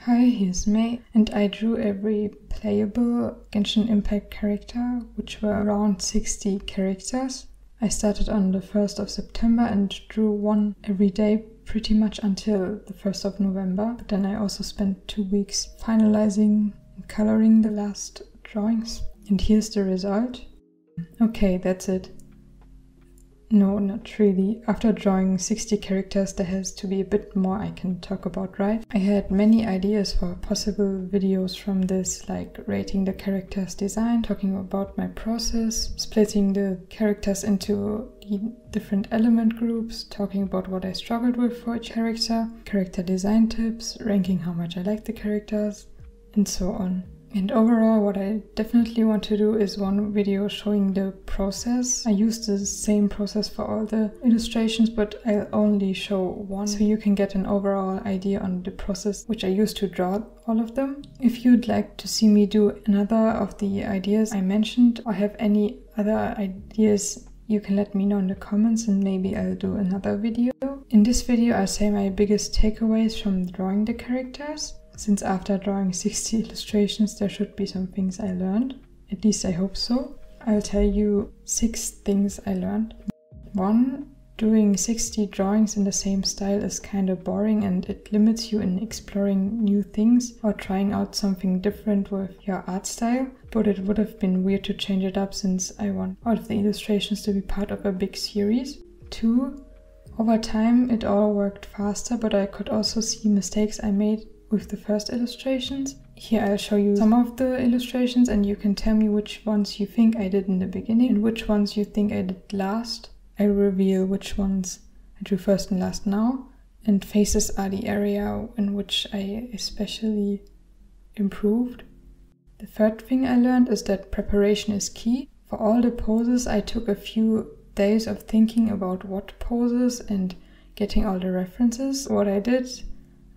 Hi, here's May, and I drew every playable Genshin Impact character, which were around 60 characters. I started on the 1st of September and drew one every day pretty much until the 1st of November, but then I also spent 2 weeks finalizing and coloring the last drawings. And here's the result. Okay, that's it. No, not really. After drawing 60 characters, there has to be a bit more I can talk about, right? I had many ideas for possible videos from this, like rating the character's design, talking about my process, splitting the characters into different element groups, talking about what I struggled with for each character, character design tips, ranking how much I like the characters, and so on. And overall, what I definitely want to do is one video showing the process. I use the same process for all the illustrations, but I'll only show one, so you can get an overall idea on the process which I use to draw all of them. If you'd like to see me do another of the ideas I mentioned, or have any other ideas, you can let me know in the comments and maybe I'll do another video. In this video, I'll say my biggest takeaways from drawing the characters. Since after drawing 60 illustrations, there should be some things I learned. At least I hope so. I'll tell you 6 things I learned. 1. Doing 60 drawings in the same style is kind of boring and it limits you in exploring new things or trying out something different with your art style. But it would have been weird to change it up since I want all of the illustrations to be part of a big series. 2. Over time, it all worked faster, but I could also see mistakes I made with the first illustrations. Here I'll show you some of the illustrations and you can tell me which ones you think I did in the beginning and which ones you think I did last. I'll reveal which ones I drew first and last now, and faces are the area in which I especially improved. The third thing I learned is that preparation is key. For all the poses I took a few days of thinking about what poses and getting all the references. What I did,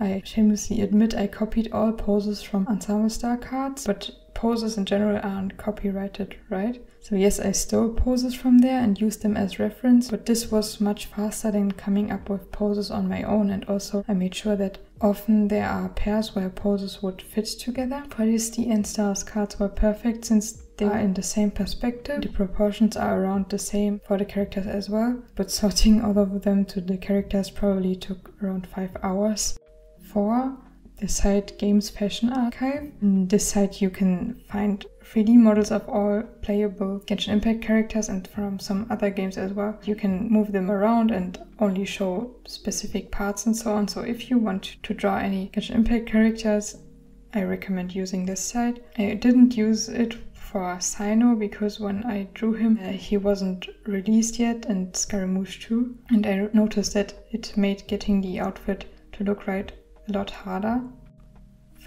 I shamelessly admit I copied all poses from Ensemble Star cards, but poses in general aren't copyrighted, right? So yes, I stole poses from there and used them as reference, but this was much faster than coming up with poses on my own, and also I made sure that often there are pairs where poses would fit together. For this, the N-Stars cards were perfect since they are in the same perspective. The proportions are around the same for the characters as well, but sorting all of them to the characters probably took around 5 hours. 4. The site Games Fashion Archive. In this site you can find 3D models of all playable Genshin Impact characters and from some other games as well. You can move them around and only show specific parts and so on. So if you want to draw any Genshin Impact characters, I recommend using this site. I didn't use it for Cyno because when I drew him, he wasn't released yet, and Scaramouche too. And I noticed that it made getting the outfit to look right a lot harder.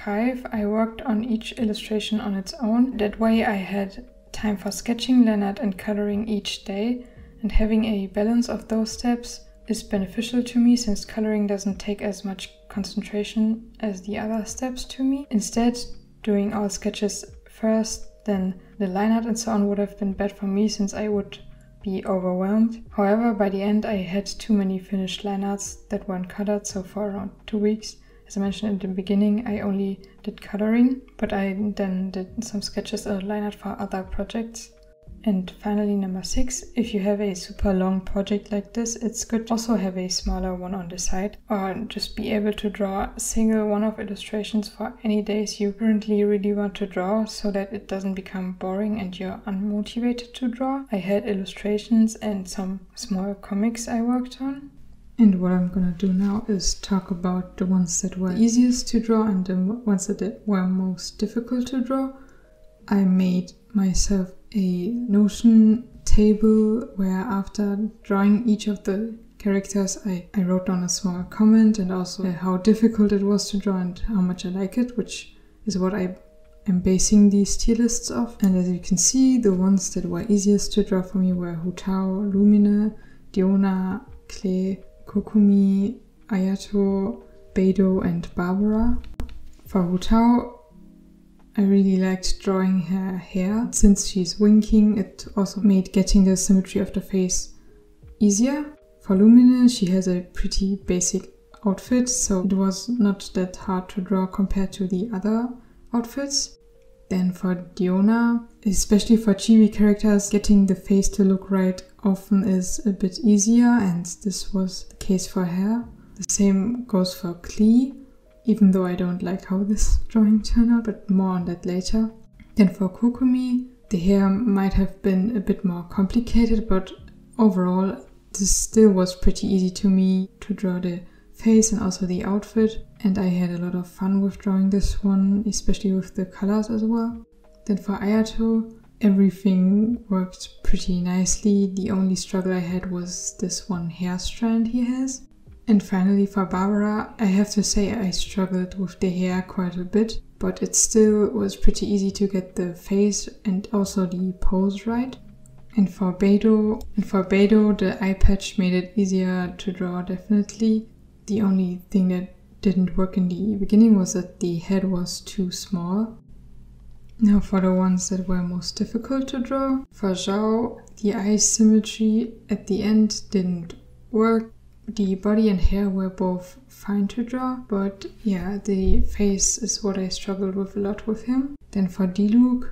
5. I worked on each illustration on its own. That way I had time for sketching, Leonard, and coloring each day, and having a balance of those steps is beneficial to me since coloring doesn't take as much concentration as the other steps to me. Instead, doing all sketches first, then the line art and so on would have been bad for me since I would be overwhelmed. However, by the end I had too many finished line arts that weren't colored, so for around 2 weeks, as I mentioned in the beginning, I only did coloring, but I then did some sketches and line art for other projects. And finally, number 6, if you have a super long project like this, it's good to also have a smaller one on the side, or just be able to draw a single one-off illustrations for any days you currently really want to draw, so that it doesn't become boring and you're unmotivated to draw. I had illustrations and some small comics I worked on. And what I'm gonna do now is talk about the ones that were easiest to draw and the ones that were most difficult to draw. I made myself a Notion table where after drawing each of the characters I wrote down a small comment and also how difficult it was to draw and how much I like it, which is what I am basing these tier lists off. And as you can see, the ones that were easiest to draw for me were Hu Tao, Lumine, Diona, Clay, Kokumi, Ayato, Beidou, and Barbara. For Hu Tao, I really liked drawing her hair. Since she's winking, it also made getting the symmetry of the face easier. For Lumine, she has a pretty basic outfit, so it was not that hard to draw compared to the other outfits. Then for Diona, especially for chibi characters, getting the face to look right often is a bit easier, and this was the case for her. The same goes for Klee, even though I don't like how this drawing turned out, but more on that later. Then for Kokomi, the hair might have been a bit more complicated, but overall this still was pretty easy to me to draw the face and also the outfit, and I had a lot of fun with drawing this one, especially with the colors as well. Then for Ayato, everything worked pretty nicely. The only struggle I had was this one hair strand he has. And finally for Barbara, I have to say I struggled with the hair quite a bit, but it still was pretty easy to get the face and also the pose right. And for Beidou, the eye patch made it easier to draw, definitely. The only thing that didn't work in the beginning was that the head was too small. Now for the ones that were most difficult to draw. For Zhao, the eye symmetry at the end didn't work. The body and hair were both fine to draw, but yeah, the face is what I struggled with a lot with him. Then for Diluc,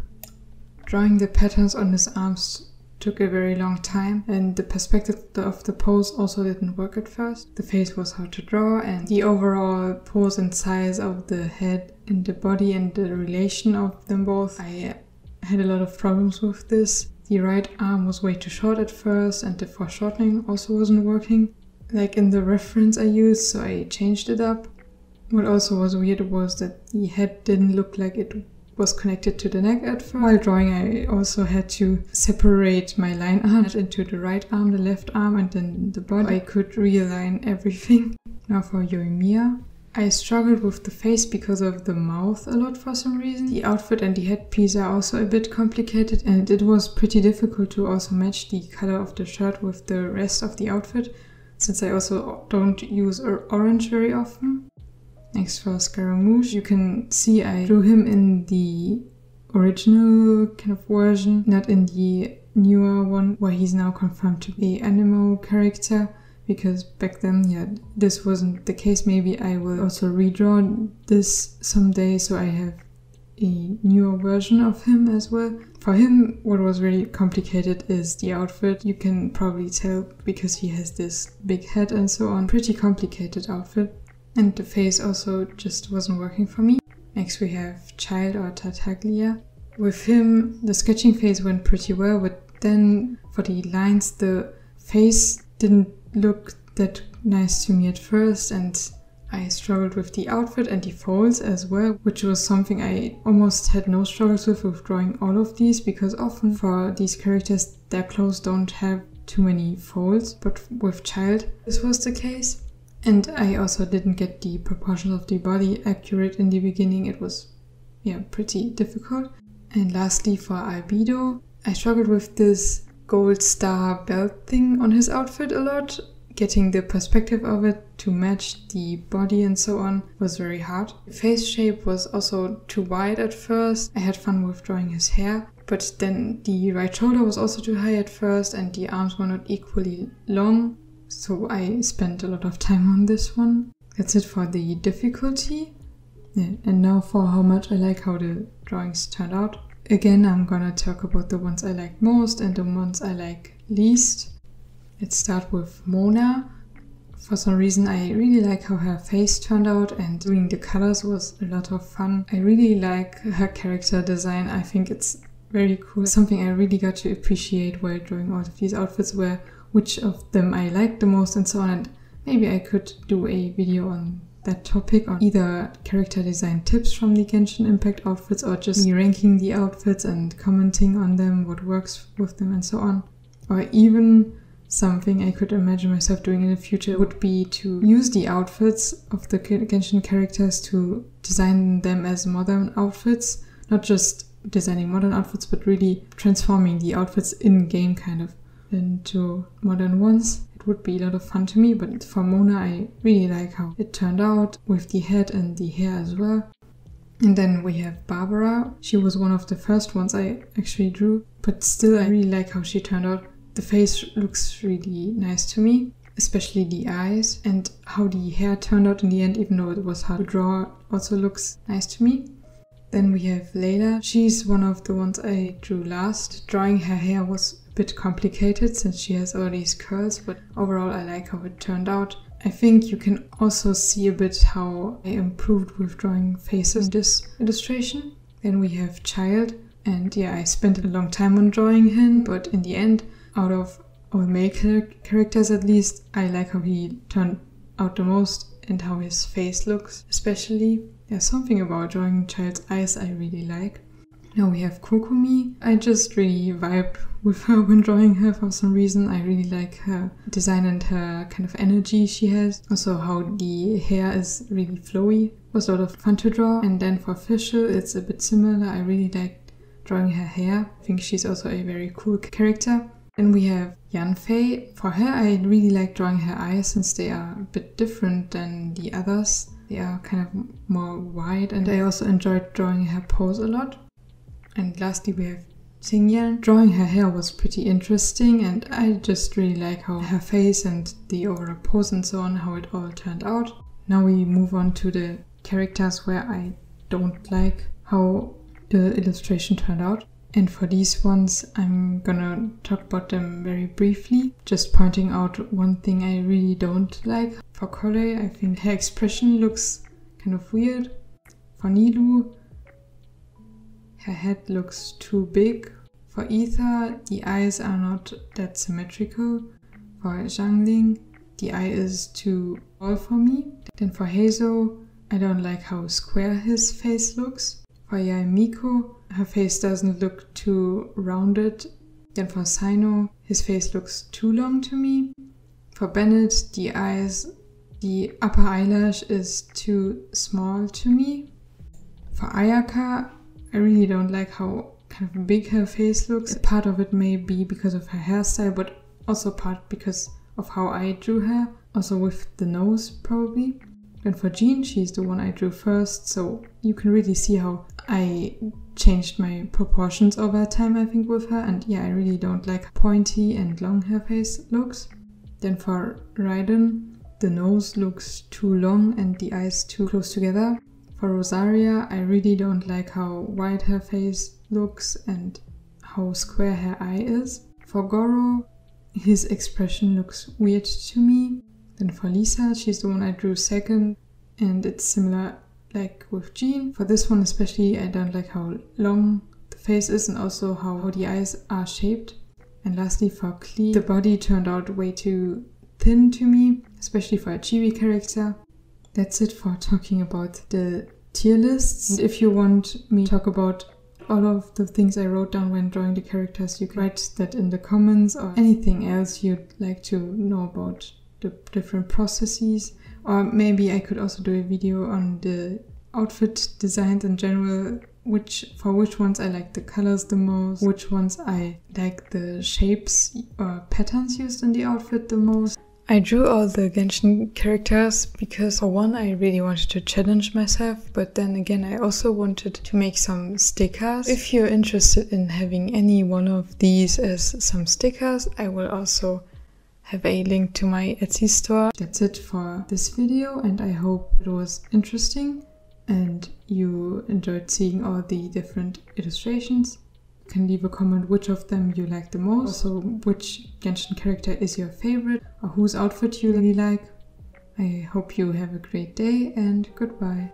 drawing the patterns on his arms took a very long time, and the perspective of the pose also didn't work at first. The face was hard to draw, and the overall pose and size of the head and the body and the relation of them both, I had a lot of problems with this. The right arm was way too short at first, and the foreshortening also wasn't working like in the reference I used, so I changed it up. What also was weird was that the head didn't look like it was connected to the neck at first. While drawing, I also had to separate my line art into the right arm, the left arm, and then the body. I could realign everything. Now for Yoimiya, I struggled with the face because of the mouth a lot for some reason. The outfit and the headpiece are also a bit complicated, and it was pretty difficult to also match the color of the shirt with the rest of the outfit, since I also don't use orange very often. Next for Scaramouche, you can see I drew him in the original kind of version, not in the newer one where he's now confirmed to be an Anemo character, because back then, yeah, this wasn't the case. Maybe I will also redraw this someday so I have a newer version of him as well. For him, what was really complicated is the outfit. You can probably tell because he has this big head and so on. Pretty complicated outfit. And the face also just wasn't working for me. Next we have Child or Tartaglia. With him, the sketching phase went pretty well, but then for the lines, the face didn't look that nice to me at first, and I struggled with the outfit and the folds as well, which was something I almost had no struggles with drawing all of these, because often for these characters, their clothes don't have too many folds, but with Child, this was the case. And I also didn't get the proportions of the body accurate in the beginning. It was, yeah, pretty difficult. And lastly for Albedo, I struggled with this gold star belt thing on his outfit a lot. Getting the perspective of it to match the body and so on was very hard. The face shape was also too wide at first. I had fun with drawing his hair, but then the right shoulder was also too high at first, and the arms were not equally long. So I spent a lot of time on this one. That's it for the difficulty. Yeah, and now for how much I like how the drawings turned out. Again, I'm gonna talk about the ones I like most and the ones I like least. Let's start with Mona. For some reason I really like how her face turned out, and doing the colors was a lot of fun. I really like her character design. I think it's very cool. Something I really got to appreciate while drawing all of these outfits were which of them I liked the most and so on, and maybe I could do a video on that topic, on either character design tips from the Genshin Impact outfits or just me ranking the outfits and commenting on them, what works with them and so on. Or even something I could imagine myself doing in the future would be to use the outfits of the Genshin characters to design them as modern outfits, not just designing modern outfits but really transforming the outfits in-game kind of into modern ones. It would be a lot of fun to me, but for Mona I really like how it turned out with the head and the hair as well. And then we have Barbara. She was one of the first ones I actually drew, but still I really like how she turned out. The face looks really nice to me. especially the eyes, and how the hair turned out in the end, even though it was hard to draw, also looks nice to me. Then we have Layla. She's one of the ones I drew last. Drawing her hair was a bit complicated since she has all these curls, but overall I like how it turned out. I think you can also see a bit how I improved with drawing faces in this illustration. Then we have Child, and yeah, I spent a long time on drawing him, but in the end, out of all male characters at least, I like how he turned out the most and how his face looks especially. There's something about drawing Child's eyes I really like. Now we have Kokumi. I just really vibe with her when drawing her for some reason. I really like her design and her kind of energy she has. Also how the hair is really flowy. It was a lot of fun to draw. And then for Fischl, it's a bit similar. I really like drawing her hair. I think she's also a very cool character. Then we have Yanfei. For her, I really like drawing her eyes since they are a bit different than the others. They are kind of more wide, and I also enjoyed drawing her pose a lot. And lastly we have Xingyan. Drawing her hair was pretty interesting, and I just really like how her face and the overall pose and so on, how it all turned out. Now we move on to the characters where I don't like how the illustration turned out. And for these ones, I'm gonna talk about them very briefly, just pointing out one thing I really don't like. For Collei, I think her expression looks kind of weird. For Nilou, her head looks too big. For Aether, the eyes are not that symmetrical. For Xiangling, the eye is too small for me. Then for Heizo, I don't like how square his face looks. For Yae Miko, her face doesn't look too rounded. Then for Cyno, his face looks too long to me. For Bennett, the upper eyelash is too small to me. For Ayaka, I really don't like how kind of big her face looks. Part of it may be because of her hairstyle, but also part because of how I drew her. Also with the nose, probably. And for Jean, she's the one I drew first, so you can really see how I changed my proportions over time, I think, with her. And yeah, I really don't like pointy and long her face looks. Then for Raiden, the nose looks too long and the eyes too close together. For Rosaria, I really don't like how wide her face looks and how square her eye is. For Goro, his expression looks weird to me. Then for Lisa, she's the one I drew second, and it's similar like with Jean. For this one especially, I don't like how long the face is and also how the eyes are shaped. And lastly for Klee, the body turned out way too thin to me, especially for a chibi character. That's it for talking about the tier lists. And if you want me to talk about all of the things I wrote down when drawing the characters, you can write that in the comments, or anything else you'd like to know about the different processes. Or maybe I could also do a video on the outfit designs in general, for which ones I like the colors the most, which ones I like the shapes or patterns used in the outfit the most. I drew all the Genshin characters because for one I really wanted to challenge myself, but then again I also wanted to make some stickers. If you're interested in having any one of these as some stickers, I will also have a link to my Etsy store. That's it for this video, and I hope it was interesting and you enjoyed seeing all the different illustrations. You can leave a comment which of them you like the most, also which Genshin character is your favorite, or whose outfit you really like. I hope you have a great day, and goodbye.